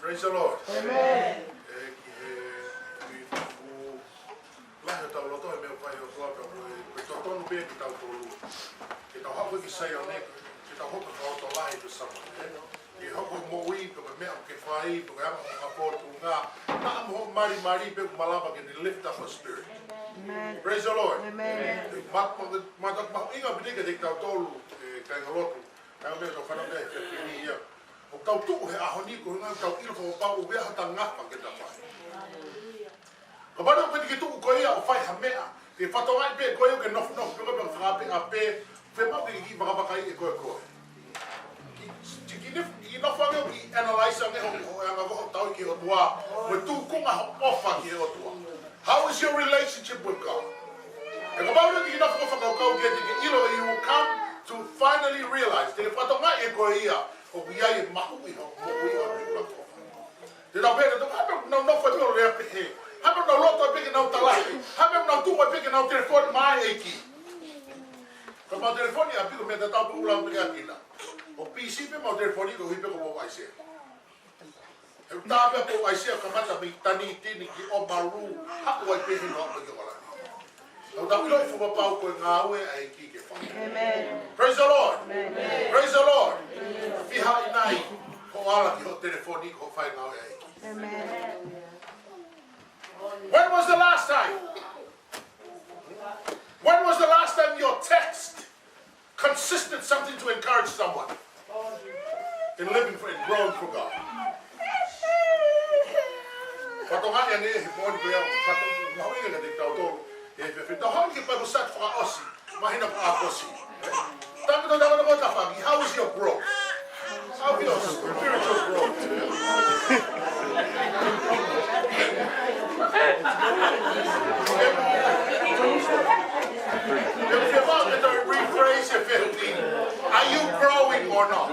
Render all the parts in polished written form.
Praise the Lord. Amen. Lift up our spirit. Praise the Lord. Amen. O tau tu he ahoni ko nga tau ilo ko pa o bea ta ngapa ke ta fai. Ko ba no ko ki tu ko ia o fai ha mea. Ke fato mai pe ko ke nof nof ko ba fa pe a pe fe ma ke ki ba ba kai e ko ko. Ki ki no fa ki analyze me o nga vo tau ki o tua. Mo tu ko nga ofa ki o tua. How is your relationship with God? E ko ba no ki no fa ko ke ilo you will come to finally realize that fato mai e ko ia o biai mahu I ho mo ia o ko. Te na pere to no fa to le pe. Ha no loto pe que não talahi. Ha no tu pe que não telefone mai Eiki. Ko ma telefone a pico me da ta pu la pe aqui na. O PC pe ma telefone ko hipe ko vai ser. Eu tava po vai ser ko ma ta bi tani tini ki o baru ha ko pe no pe ko la. Eu tava lo fu pa ko ngawe Eiki ke fa. Amen. Praise the Lord. Amen. Praise the Lord. Fiha inai ko ala ki ho telefoni ko fai ngawe Eiki. Amen. When was the last time? When was the last time your text consisted something to encourage someone in living for and growing for God? Patongan yang ni hipon ko yang patong mahuwi nga diktaw to. If the hon ki pagusat fra osi, mahina pa osi. Tanto to daw ko tafagi. How is your growth? How is your spiritual growth? If you're about to rephrase your 15, are you growing or not?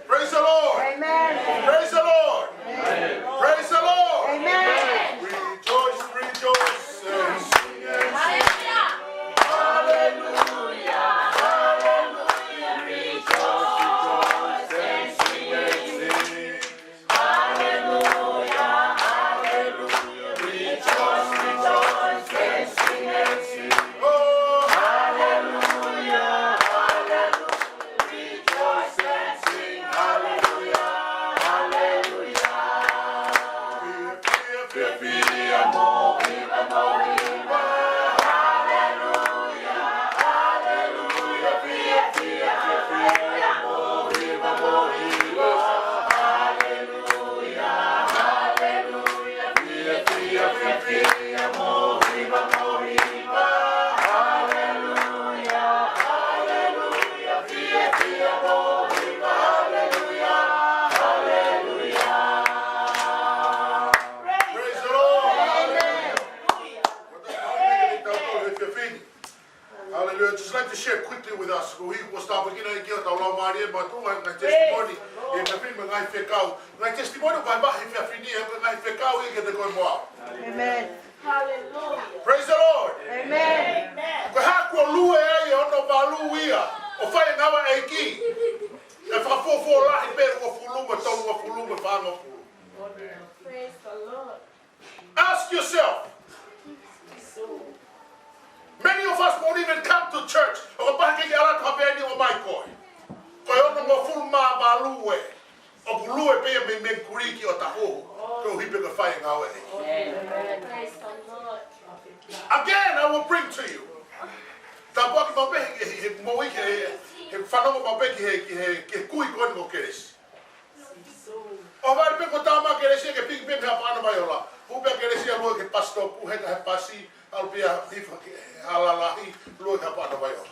Praise the Lord. Amen. Praise the Lord. Amen. Praise the Lord. Amen. Rejoice, rejoice, and sing and sing. Hallelujah. Hallelujah. Rejoice, rejoice, and sing and sing. Hallelujah. Hallelujah. Rejoice, rejoice, and sing and sing. Oh, hallelujah. Hallelujah. Rejoice and sing. Hallelujah. Hallelujah. Fiefia, mo, viva, mo, viva. Hallelujah. Hallelujah. Fiefia, fiefia, mo, viva, mo, viva. Hallelujah. Hallelujah. Fiefia, fiefia, mo, viva, mo, viva. Hallelujah. Hallelujah. Fiefia, mo, viva. Hallelujah. Hallelujah. Praise the Lord. Hallelujah. I'd just like to share quickly with us. We will start with testimony. Faifekau. My testimony by Faifekau. Amen. Hallelujah. Praise the Lord. Amen. Ko haku lue e ono valuia. O fai ngawa Eiki. E whakafofo lahi peru o fuluma tonu o fuluma whanga fulu. Praise the Lord. Ask yourself. Many of us won't even come to church. O pake ala kapeni o mai koi. Ko ono mo fulma value. O bulue pe me me kuriki o taho. Ko hipe ka fai ngawa Eiki. Praise the Lord. Again, I will bring to you. Tapos mabe mo he fano mabe ke kui ko no keres. O vai pe ko tama keres ke ping ping ha pana maiola. U pe keres ya lo ke pastor pu he ka pasi al pia hifa ke halalahi lo ka pana maiola.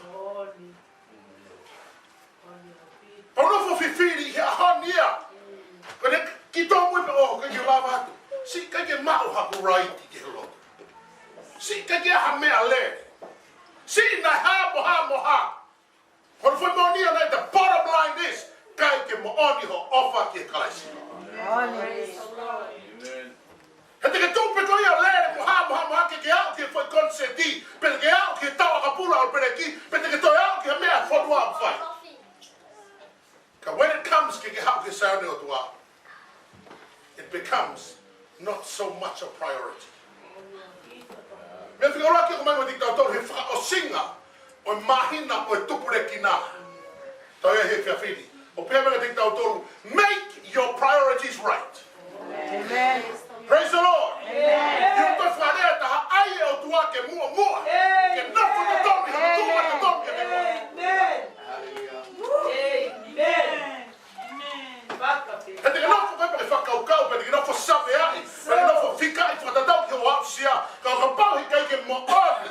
Paulo fo fifiri ha hania. Kone ki to mo o ke lava tu. Si ka ke mau ha ku right ke lo. Si ka ke ha me ale. Si na ha moha. Por foi monia na the bottom line is kai ke mo oni ho ofa ke kalasi. Praise the Lord. Hete ke tupe ko ia lere moha ke au ke foi konsenti. Pele ke au ke tau akapula o pele ki. Pele ke toi au ke mea whodua whai. Ka when it comes ke hau ke saone o tua, it becomes not so much a priority. Me whiora ki o mai mo diktator he whaka o singa o mahina o tupuekina. Tau e he whiawhiri. O pia mega diktator, make your priorities right. Amen. Praise the Lord. Amen. You to whanea taha ai o tua ke mua. Ke nofu te tongi, ha tua te tongi te koe. He te nofu koe pe whakaukau, pe te nofu sawe ai, pe te nofu whika i whakatatau ki o au sia, ka o pau hi kai ke mua ori,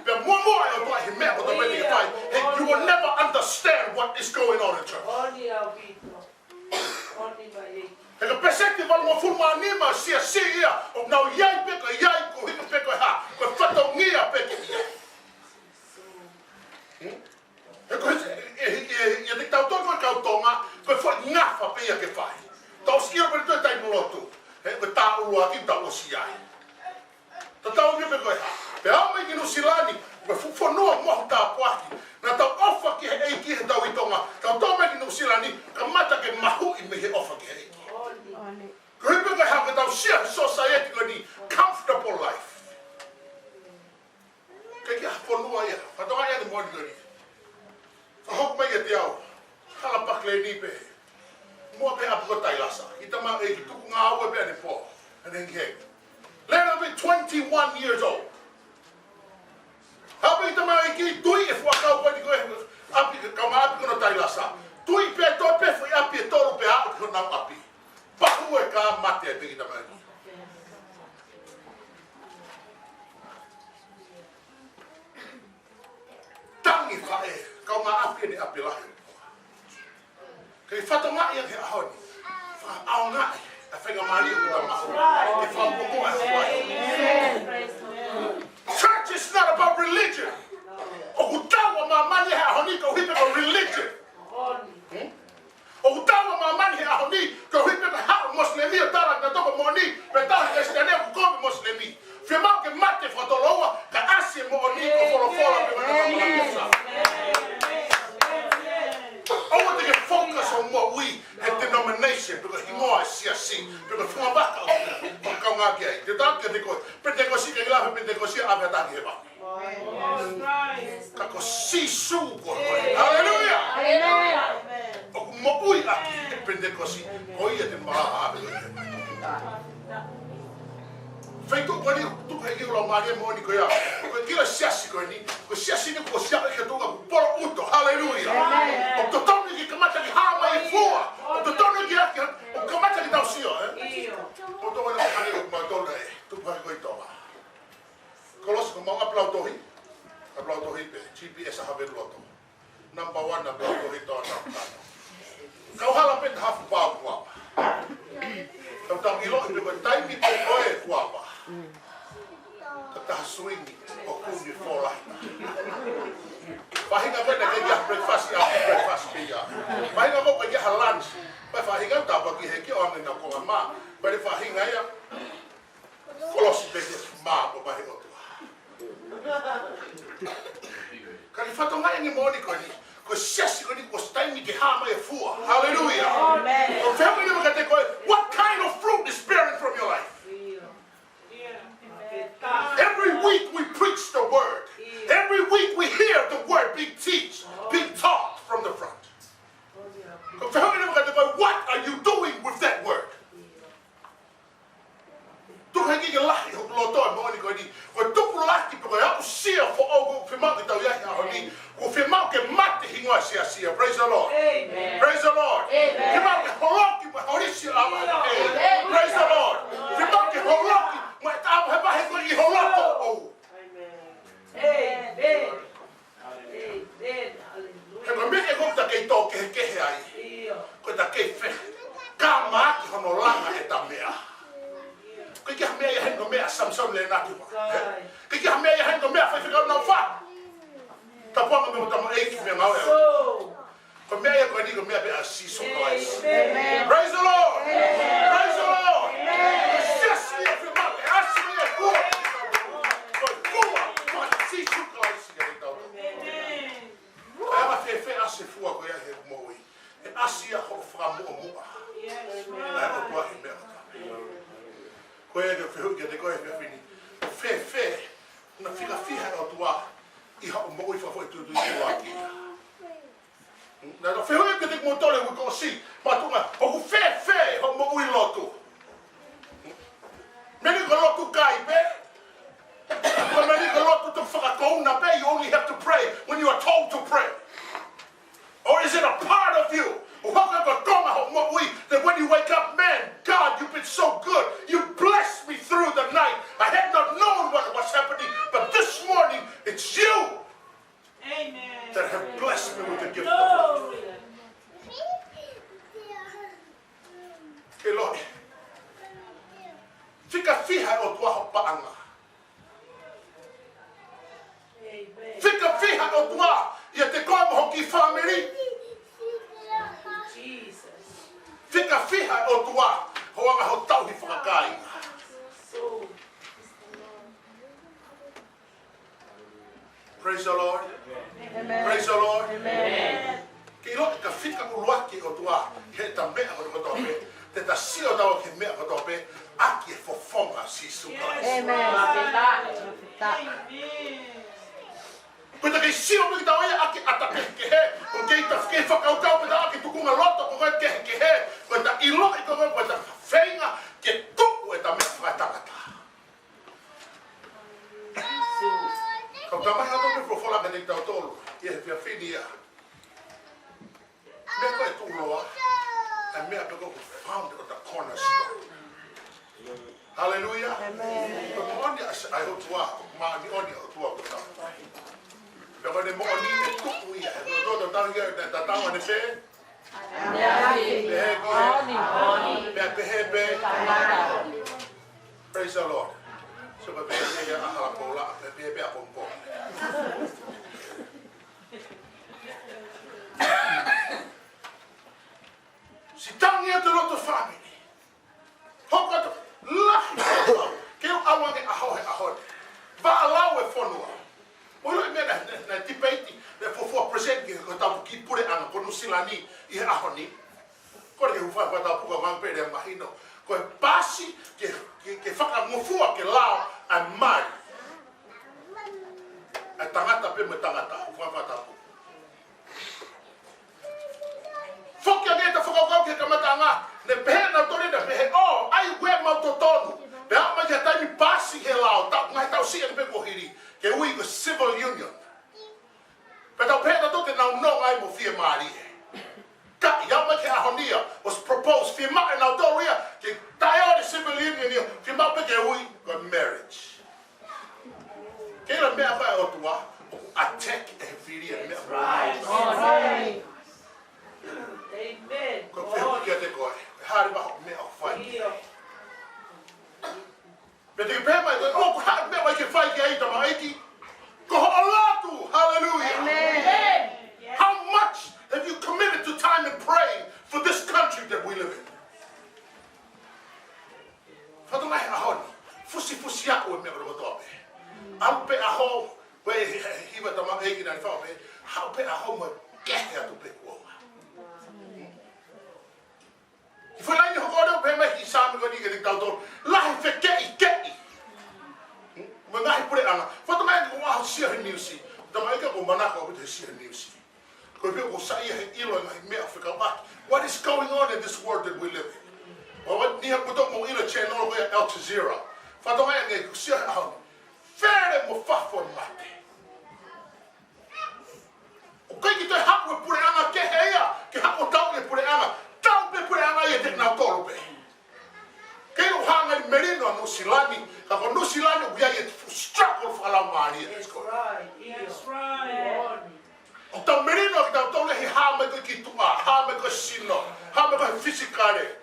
pe mua e o tua hi mea o te peti ke whai. Hey, you will never understand what is going on in church. He ka peseki walu mo fulma anima sia ia, o nau iai peko iai ko hiko peko ha, ko whatau ngia peke ia. He ko ia te tau toko kau tonga, ko whai ngafa pe ia ke whai. Tau skira pere toi tai mulotu, he ko tā urua ki tau o si ai. Ta tau ngia peko ha, pe au me kinu silani, ko whanua mohu tā puaki, na tau ofa ki he Eiki he tau i tonga, tau tau me kinu silani, ka mata ke mahu I me he ofa ki he Eiki. Ko hipe kai haka tau sia society ko ni comfortable life. Kai ki haponua ia, whatonga ia ni moni ko ni. Whahok mai e te au, hala pakle ni pe. Mua pe apu ko tai lasa, I tama e ki tuku ngā ua pe ane po, ane nge. Lena be 21 years old. Hape I tama e ki tui e whakau pa ni ko e api, kauma api kono tai lasa. Tui pe to pe fui api e tolu pe au ko nau api. Pahu e ka mate e peki tamai. Tangi whae, kau ngā api ni api lahi. Kei whatonga ia he ahoni. Ao ngai, a whenga mari o kuta mahu. Ke whaungomo e hawai. Church is not about religion. O kutawa ma mani he ahoni ko hipe ko religion. O utawa mamani he ahoni, ko hipe ka hao moslemi o tala na toko moni, pe tala ka stane o komi moslemi. Whiamau ke mate whatoloa, ka asi mo o ni ko wholofola pe mana mamala. I want to get focused on what we had denomination, because he more is CSC, because from a back of Kangaki, the doctor, because Pentecost, the love of Pentecost, I've had here. Kako si su ko. Hallelujah. Hallelujah. O mopui aki e Pentecost, o ia te maa abe. Feito ko ni tu kai ulo mari mo ni ko ya. Ko kila siasi ko ni, ko siasi ni ko sia ke tu ka polo uto. Hallelujah. O to tonu ki kamata ki ha mai fua. O to tonu ki o kamata ki tau sio, O to wala ka ni o ma to le. Tu pa ko ito. Kolos ko mau aplaudohi. Aplaudohi pe GPS ha be loto. Number 1 aplaudohi to na. Kau hala pe hafu pa kwa. Kau tau ilo pe ko time ki ko e kwa. Kata swing o kuni fora. Pahinga pe na ke breakfast ya. Pahinga mo ke lunch. Pa fahinga ta pa ki he ki o na ko ma. Pa fahinga ya. Kolos pe ma po pa he o. Kali whatonga e ni moni ko ni, ko sesi ko ni ko staimi ke hama e fua. Hallelujah. Amen. O family mo kate ko, what kind of fruit is bearing from your life? Every week we preach the word. Every week we hear the word being taught from the front. O family mo kate ko, what are you doing with that word? Tu hangi ke lahi ho loto mo ni ko ni, ko tupu lahi ko ya usia fo o whiamau ke tau ia ha ni, ko whiamau ke mate hingoa sia. Praise the Lord. Amen. Praise the Lord. Whiamau ke horoki mo horisi ama. Praise the Lord. Whiamau ke horoki mo tau he bahe ko I horoto o. Amen. Ke ko me e ko ta ke to ke he ai. Ko ta ke fe. Ka ma ki hono langa e ta mea. Kau kia mea ia hengo mea Samson Lenati. Kau kia mea ia hengo mea Faifekau nau wha. Ta ponga me motamo Eiki mea ngau ea. Kau mea ia kau ni kau mea bea siso kawais. Praise the Lord. Praise the Lord. Kau siasi ia whiamau pasia ho whakamua. Ai o tua he mea. Koe e ke whihu ke te koe whia whini. Fe, na whika whiha o tua i hao mo i whawhoi tu i waki. Na whihu e ke te kimoutolu we ko si, matunga, hoku fe, ho mo i lotu. Meni ko lotu kai pe. Meni ko lotu te whakakau na pe, you only have to pray when you are told to pray. Or is it a part of you? That when you wake up, man, God, you've been so good. You blessed me through the night. I had not known what was happening, but this morning, it's you that have blessed me with the gift of life. Okay, Lord. Fika fiha o tua hopaanga. Fika fiha o tua ia te koe mo hoki family. Fika fiha o tua hoanga ho tau hi whakakai. Praise the Lord. Amen. Praise the Lord. Amen. Ki lo ka fika uluaki o tua he ta mea o tope. Te ta sio tau ke mea o tope. Aki e fofonga si suka. Amen. Ko te sio me tau e aki atape ke he. Ko ke ta ke whakautau me ta aki tukunga loto ko ke he. Ko ta ilo i ko ko ta whainga ke tuku e ta mea whakatangata. Kau tamai hato me profola me tau tolu. Ia he pia whinia. Mea koe tuloa. And mea peko ko found at the cornerstone. Hallelujah. Amen. I hope to walk. Ma ni oni o tua ko. Peko ne mo oni e tuku ia. Do do tau ia ta tau ne se. Praise the Lord. So ba be ia a hala pola, be a pompo. Si tangi atu loto family. Hoko to lahi. Ke o awange aho. Va alau e fonua. Olo e mena na tipeiti le fofo present ke ko ta ki pure ana ko no silani I aho ni. Ko ke ufa ko ta puka man pere mahino. Ko pasi ke whaka ngofua ke lao a mai. A tangata pe me tangata. Whawhatapu. Whokia ngeta whakakau ke kamatanga. Ne pehe na tore na pehe. Oh, ai we mautotonu. Pea mai ke taimi pasi he lao. Ngai tau si pe kohiri. Ke ui ko civil union. Pe tau pehe na tote na unong ai mo fie maari he. Was proposed fima and autoria ke tayo de civil union fima pe ke ui got marriage ke la mea fa o tua attack every year right amen ko fe ke te ko hari ba me o fa be te pe mai ko ha me wa ke fa ke ai ta mai Eiki ko oatu hallelujah amen how much have you committed to time and praying for this country that we live in? Fatungai ahon, fusi ako me ro tope. Ampe aho, we hiwa tama Eiki na fa be, how pe aho mo kehe atu pe ko. If I know God be me isam ko ni ke tautor, la fe ke. Mo ngai pure ana. Fatungai ko wa sia niusi. Tama ka ko mana ko be sia niusi. What is going on in this world that we live in? Well, we don't know either channel or Al Jazeera. Fair mo fafo mate. Okay, kita hak we pure anga ke heya, ke hak o tau pure anga, tau pe pure anga ye tek na tolo pe. Ke o hanga merino no silani, ka no silani we ye struggle for la mani. That's right. Yes, right. O tau merino ki tau tole he hama ko ki tua, hama ko sino, hama ko fisikare.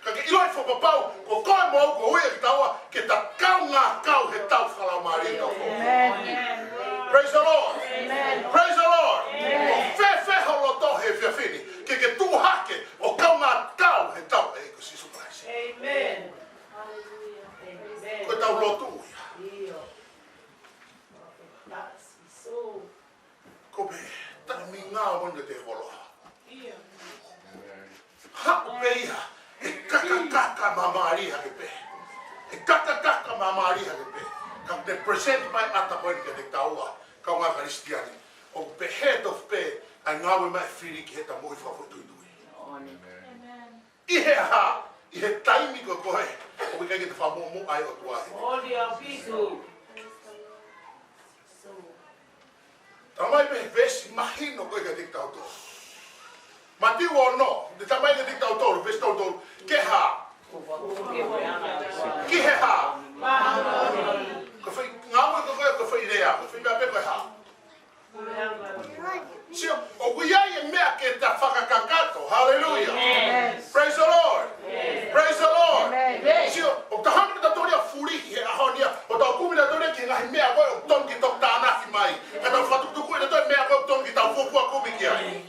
Ka ke iloi fo papau, ko koe mo ko ue ki taua, ke ta kau ngā kau he tau whalau marino. Amen. Praise the Lord. Amen. Praise the Lord. Amen. O fe holo to he fia fini, ke tu hake, o kau ngā kau he tau e ko sisu Christ. Amen. Hallelujah. Ko tau lotu ia. Ko be, ta mi ngā wanda te holo. ia. E kaka mamari ha ke pe. E kaka mamari ha ke pe. Ka te present mai ata ko ke te taua ka nga kristiani. O pe head of pe ai ngawe mai firi ki heta moi fa fotu tui. Amen. Ihe ha, ihe taimi ko koe. O ke te fa mo ai o tua. Oli a pisu. Tamai me vesi mahino koe ke te tauto. Mati o no, te tamai ke te tauto, vesi tauto, ke ha. Ki he ha. Ko fai ngawe ko koe ko fai rea, ko fai mea pe koe ha. Sio, o kuia e mea ke ta whakakakato. Hallelujah. Yes. Praise the Lord. Yes. Praise the Lord. Sio, o ta hanga ta toria furihi he ahonia, o ta kumi ta toria ki ngahi mea koe o tongi tok ta anaki mai. Ka ta whatukutuku e ta toria mea koe o tongi ta fufua kumi ki ai.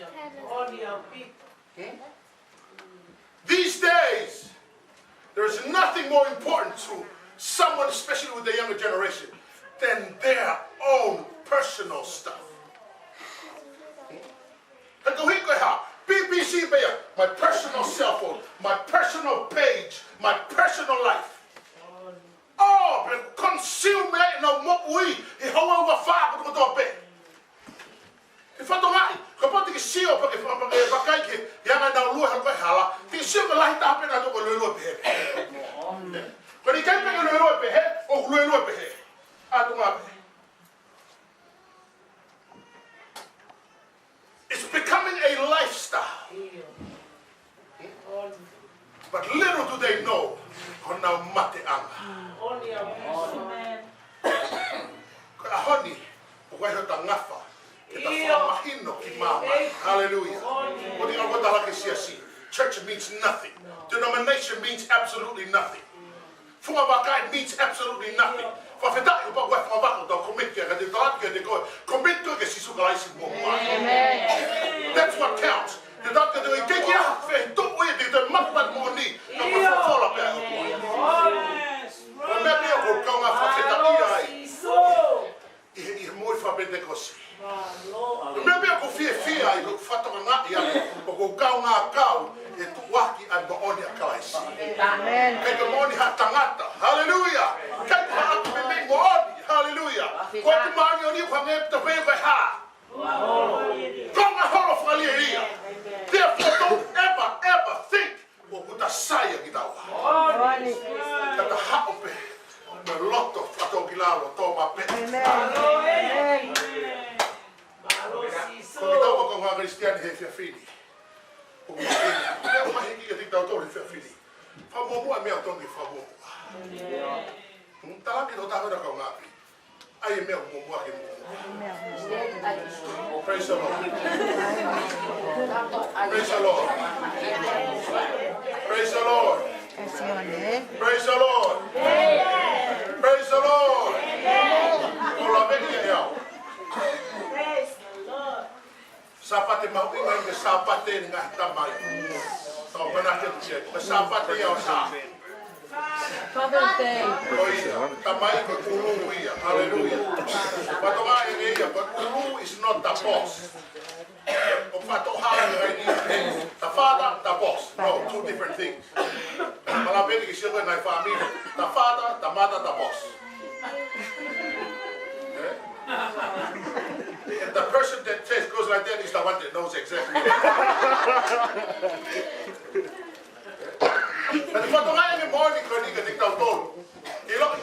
These days, there is nothing more important to someone, especially with the younger generation, than their own personal stuff. BBC, my personal cell phone, my personal page, my personal life. Oh, but consume it no more we. He hawa wa fa ko to pe. If I don't like, kapati ki sio pa ke pakai ke ya na lu ha ko hala. Ti sio ko lai ta pe na to ko lu pe. Ko ni kai pe ko lu pe he, o lu pe he. A to ma pe. It's becoming a lifestyle. But little do they know, honey, hallelujah. Church means nothing. Denomination means absolutely nothing. Fumabakai means absolutely nothing. That's what counts. The doctor doing take you out. Don't wait. The month that money. Fall up there. Remember, you go out for the more for Pentecost. Remember, you go fiefia. You go fatakana. You go kau. And waki and the only Christ. Amen. And the money hat tangata. Hallelujah. Can't have to make more. Hallelujah. What the money on you from the paper ha. Come a whole of Hallelujah. Therefore, don't ever think what would the Saya get out. That the hat of it. The lot of Fatogilaro, Toma Pet. Amen. Come on, Christian, if you're feeding. Eu mais que tem doutor de filho. Famoso é meu tongue famoso. Tá lá que eu tava na cama. Aí meu momo aqui. Praise the Lord. Praise the Lord. Praise the Lord. Praise the Lord. Praise the Lord. Olá bem aí. Sapate mau inga ke sapate nga tamai. So panake che. Sapate ya sa. Father's Day. Tamai ko ulu ia. Hallelujah. Pato nga ia, but ulu is not the boss. O pato ha ni the father, the boss. No, two different things. Malapeni ki sila na family. The father, the mother, the boss. And the person that goes like that is the one that knows exactly. But if I don't have any morning, I think they'll go. You know,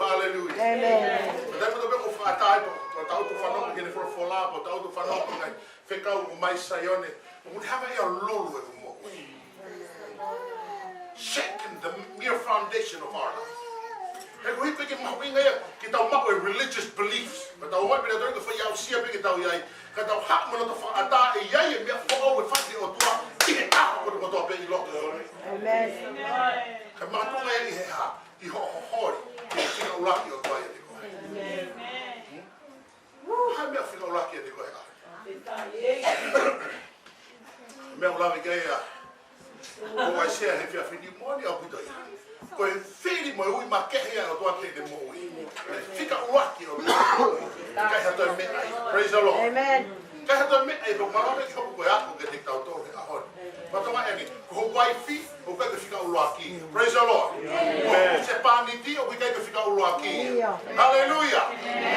hallelujah. Amen. Then we go for a type of auto fanon, get for follow up, auto fanon, like Faifekau, my sayone. We have a lulu more. Shaking the mere foundation of our life. And we think about religious beliefs, but the one that doing for you, see a big day, that the hot one of a day, and you fall with family or two, get out with what I'll be locked. Amen. Come on, you hold it, you lucky or quiet. Amen. I'm not feeling lucky at the way. O ai se he fia fini mo ni aputa ia. Ko e fili mo ui ma ke hea o toa ke de mo ui. Fika uaki o. Kai hato me ai. Praise the Lord. Amen. Kai hato me ai ko mara me ko ko ya ko ke te tau to ahon. Patonga egi ko wifi o ka ke fika ulo aki. Praise the Lord. Amen. Se paniti o ka ke fika ulo aki. Hallelujah.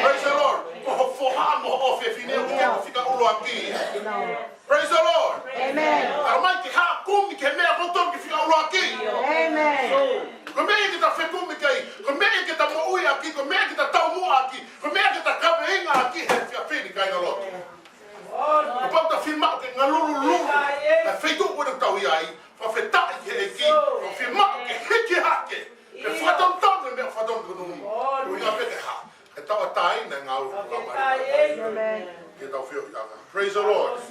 Praise the Lord. Ko foha mo o fe fine o ka ke fika ulo aki. Praise the Lord. Amen. Armai ki ha kum ke me ko to ke fika ulo aki. Amen. Come que tá feito me cai, como que tá moui aqui, como que tá tão mo aqui, como que tá cabinha aqui, é feito cai na lote. O pau tá filmado que ngalulu, é feito o que tá aí, para fetar que aqui, para filmar que hake, que fatam tão me fatam que não, o ia pegar ha, que tá tá aí na ngau, Amen. que tá feio tá. Praise the Lord.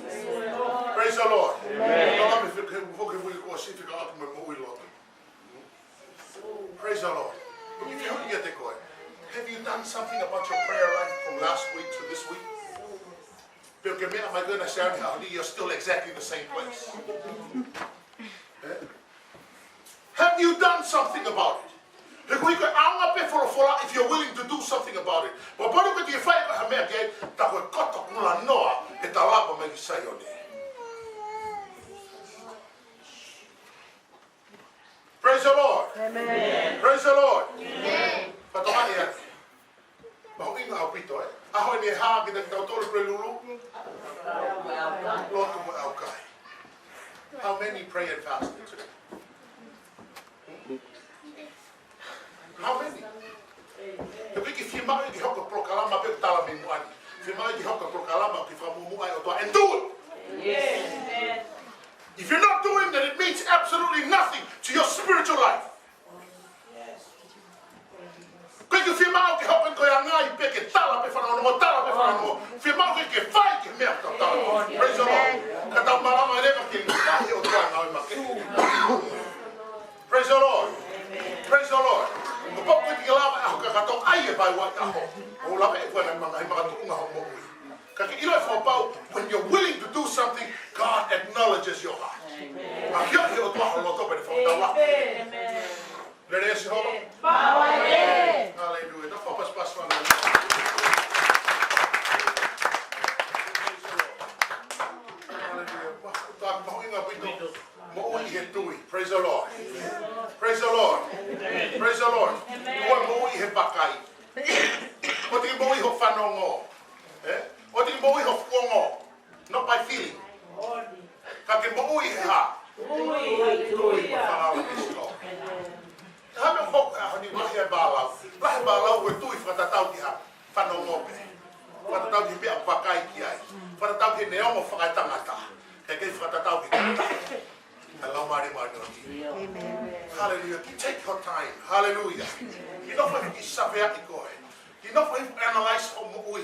Praise the Lord. Não me fica vou que vou assim ficar alto me moui lote. Praise the Lord. Have you done something about your prayer life from last week to this week? Because am I going to say you're still exactly the same place? Have you done something about it? If you're willing to do something about it. But what do you find? Praise the Lord. Amen. Praise the Lord. Amen. Patomani ya. Mau inga apito eh. Aho ni ha kita tautolo prelulu. Lord mo aukai. How many pray and fast today? How many? Tapi if you mau di hoko proklama pe tala minuani. If you mau di hoko proklama ki famu ai o and do it. Yes. If you're not doing that, it means absolutely nothing to your spiritual life. Because if you're not helping, praise the Lord. Praise the Lord. Praise the Lord. When you're willing to do something, God acknowledges your heart. Hallelujah. Praise the Lord. Praise the Lord. Praise the Lord. Not by feeling. Hallelujah. Take your time. Hallelujah. You know what you you know what you analyze how we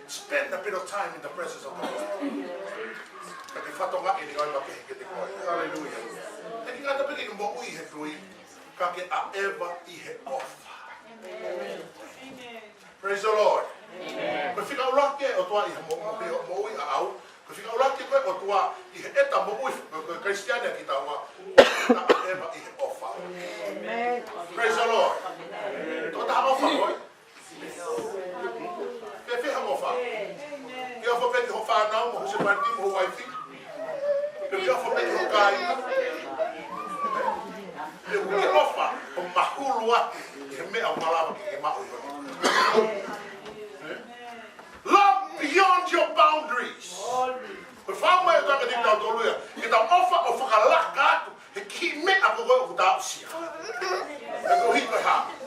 spend a bit of time in the presence of God. Hallelujah. And you got to begin what we have doing. Praise the Lord. But if you rock it, or what you out. If you like to go to what you had a Christianity, ever offer. Praise the Lord. Don't have offer, boy. If you have offer, you have a offer now, who's a man, who I think. If you have a guy, you will offer on Mahuluati, you may have Malawi. Love beyond your boundaries. If I'm going to get out of the offer of a lack, he keep me up without see. I go here,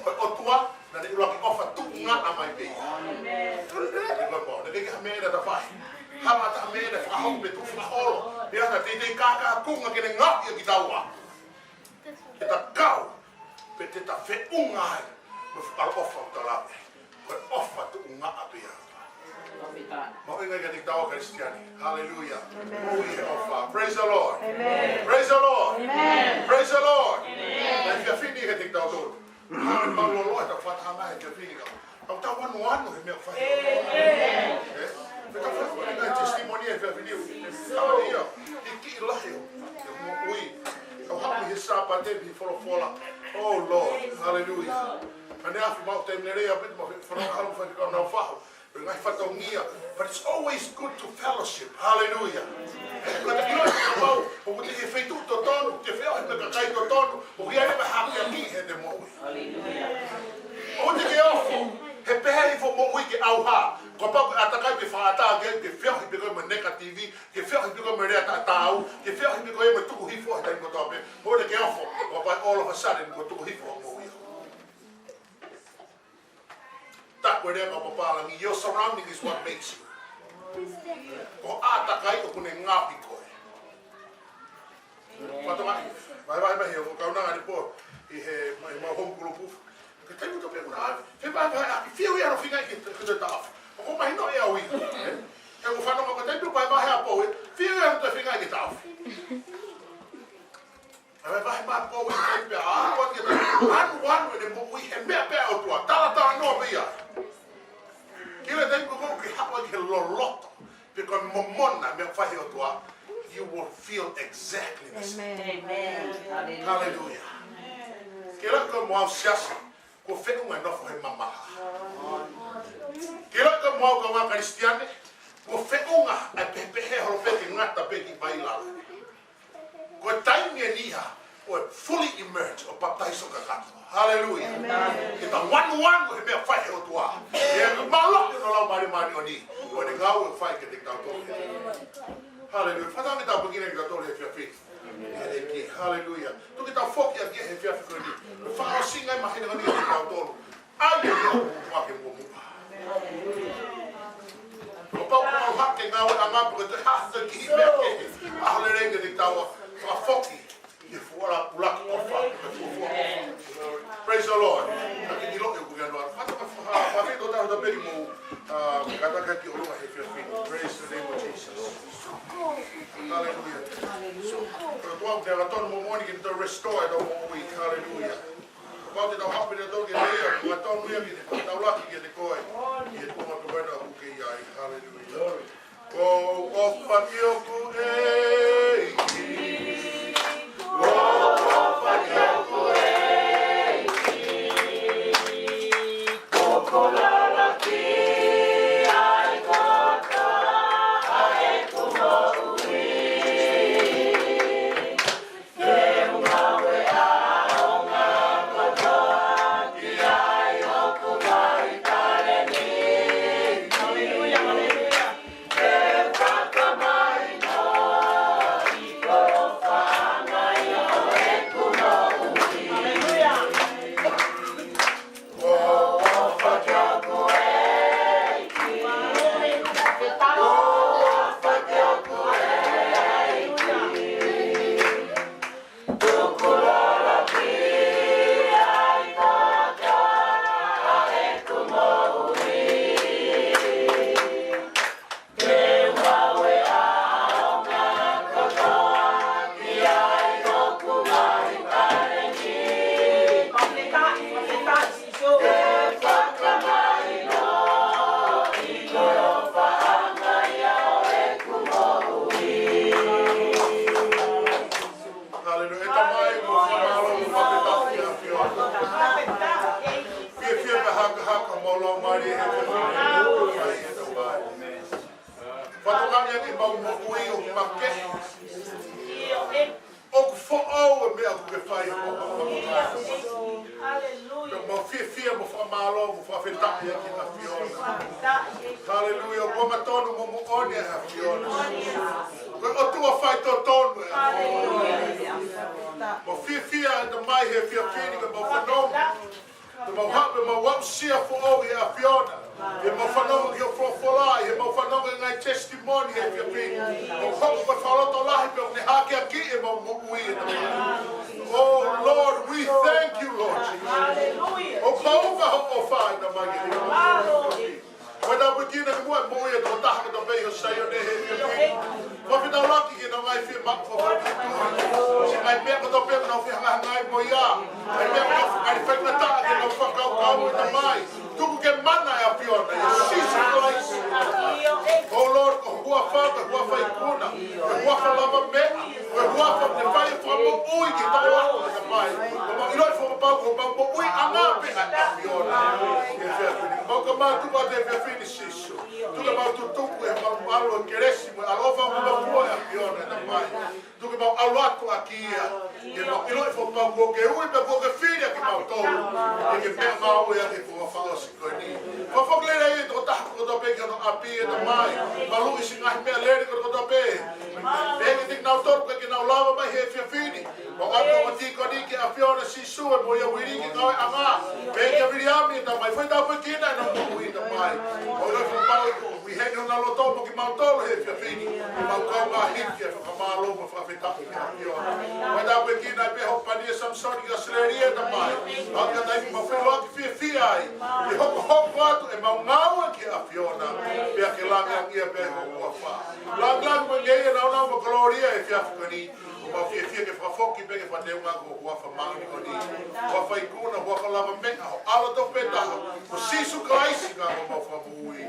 but Otua, that they will offer two not on my baby. They get made at the fight. How about I made a home to all? The other day, they can't come getting up your guitar. It's a cow, but it's a fit ungai with our offer to love. But offer to Ungaapia. Hallelujah. Praise the Lord. Amen. Praise the Lord. Amen. Praise the Lord. If you're feeling it, don't do oh Lord. Hallelujah. And after about 10 minutes, a bit more from ngai whatongia. But it's always good to fellowship. Hallelujah. Kata ilo e mau, o kuti he feitu to tonu, te wheo he peka kai to tonu, o kia rewa hake a ki he te moe. O te ke ofo, he pehe i fo mo ui ke au ha. Ko pau atakai pe whaata ke wheo hi peko me Neka TV, ke wheo hi peko me rea tātau, ke wheo hi peko me tuku hifo he taimo tope. O te ke ofo, o pai all of a sudden ko tuku hifo mo ui. Tako rea ka papalangi, your surrounding is what makes you. Ko atakai o kune ngāhi koe. Patamai, vai o kaunanga ni po, i he mau hongkulu pufu. Ke taimu to peku na awe, he vai aki whiu ia no whingai ki te tāwhi. O ko mahi no e au iho. E ko whanonga ko taimu pai mahi a poe, whiu ia no te whingai ki tāwhi. E vai mahi poe, taimu pia āruan ki tāwhi. Anu e ne mo ui he mea pea o tua, tala noa mea. Kile taimu ko ki hawa ki he loloto. Because momona me whahi o tua, you will feel exactly the same. Amen. Hallelujah. Kila ko mo siasa, ko whenua nofo he mamaha. Kila ko mo ka ngā Kristiane, ko whenua a pepehe horo peki ngata peki bailala. Ko taimi e niha, o fully immersed o baptaiso ka kato. Hallelujah. Kita wanu he mea whahi o tua. E malo no lau mari o ni. O ne ngau e whai ke te kautore. Hallelujah. Whanami tau pagina ki kautore he whiawhi. Eiki. Hallelujah. Tuki tau whoki a kia he whiawhi koe ni. Me whao singai mahina ngani ki kautoro. Ai e ia o wake mo mua. O pau pau hake ngau a ngapu ke te hata ki hi mea kehe. Ahole renga te taua whoki. Ye fuara pulaki o whaki. Praise the Lord. Naki ni loke kuia noa. Whawhi do tau da peri mo. Kataka ki orunga he whiawhi. Praise the name of Jesus. Hallelujah. Pero tuau te agatonu mo moni ki te restore do mo ui. Hallelujah. Pau te tau hapi te tau ki lea. Kua tonu ia ki te tau laki ki te koe. Ki e tuma tuwena uke iai. Hallelujah. Ko ofa ki oku eiki. Ko ofa ki oku eiki. Ko lalaki. Hallelujah. Ko matonu mo mo one ha fiona. Ko o tua fai to tonu. Mo fiefia the mai he fia feeling about fanom. The mo hape mo wap sia fo o ha fiona. E mo fanom ki o fofolai, e mo fanom ngai testimony he fia feeling. Mo hoko fakalotolahi pe ne hake aki e mo mo ui. Oh Lord, we thank you, Lord Jesus. Hallelujah. O pauva hoko fai na mai. When I begin to work, more than the dark of the bay, you say your name. What if the lucky in a life in Mark for what you do? She might make the paper of your hand, Moya. I make I think the target of Faifekau in the mind. To get mana up yonder, she's Christ. Oh Lord, who are Father, who are Faikuna, who are from Lava Mena, who are from the fire from Ui, get the water in the mind. But you know from about we are not at yonder. Welcome to what they finish. mau tutupu e mau malo keresi mo alofa mo mau fua e piona na mai. Tuke mau aluatu akia. Ke mau ilo e fo mau go ke ui pe go ke filia ke mau tolu. E ke pe mau e ke fo fa o sikoni. Fo fo lele e to ta ko do pe ke no api e na mai. Malu isi ngai me lele ko do pe. Pe ke tik nau tolu ke nau lava mai he fia fini. Mo ato ko ti ko ni ke a fiona si su e mo ia wiri ke ngau anga. Pe ke viriami ta mai faitapuekina no mo ui ta mai. O lo fo mau we hang on na loto mo kimoutolu he fia fini. Mau ko ngaahi ke fa malo mo fa faitapuekina piona. Faitapuekina pe ho pania samsoni ga sleria ta mai. Aka dai mo fa lo ki fiefia ai. E hoko atu e mau ngau ke a fiona. Pe ke langa ia pe ho fa. Lang mo ngai na mo gloria e fia fini. Wa fiefia ke fa foki pe ke fa te nga ko wa fa mangi ko ni. Wa fa ikuna wa fa lava menga. Ala to pe ta. Ko sisu Christ ga mo fa bui.